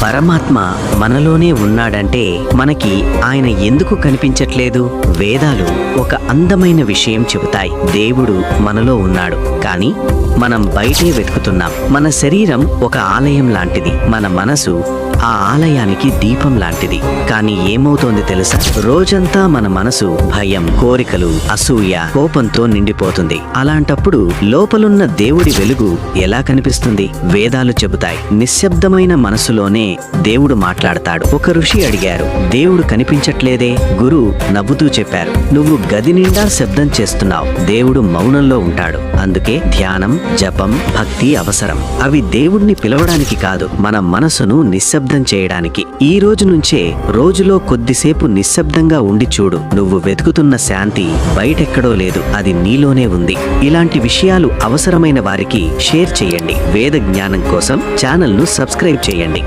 పరమాత్మ మనలోనే ఉన్నాడంటే మనకి ఆయన ఎందుకు కనిపించట్లేదు? వేదాలు ఒక అందమైన విషయం చెబుతాయి. దేవుడు మనలో ఉన్నాడు, కానీ మనం బయటే వెతుకుతున్నాం. మన శరీరం ఒక ఆలయం లాంటిది, మన మనసు ఆ ఆలయానికి దీపం లాంటిది. కానీ ఏమవుతోంది తెలుసా? రోజంతా మన మనసు భయం, కోరికలు, అసూయ, కోపంతో నిండిపోతుంది. అలాంటప్పుడు లోపలున్న దేవుడి వెలుగు ఎలా కనిపిస్తుంది? వేదాలు చెబుతాయి, నిశ్శబ్దమైన మనసులోనే దేవుడు మాట్లాడతాడు. ఒక ఋషి అడిగారు, దేవుడు కనిపించట్లేదే? గురు నవ్వుతూ చెప్పారు, నువ్వు గది నిండా శబ్దం చేస్తున్నావు, దేవుడు మౌనంలో ఉంటాడు. అందుకే ధ్యానం, జపం, భక్తి అవసరం. అవి దేవుడిని పిలవడానికి కాదు, మన మనసును నిశ్శబ్దం చేయడానికి. ఈ రోజు నుంచే రోజులో కొద్దిసేపు నిశ్శబ్దంగా ఉండి చూడు. నువ్వు వెతుకుతున్న శాంతి బయటెక్కడో లేదు, అది నీలోనే ఉంది. ఇలాంటి విషయాలు అవసరమైన వారికి షేర్ చేయండి. వేద జ్ఞానం కోసం ఛానల్ను సబ్స్క్రైబ్ చేయండి.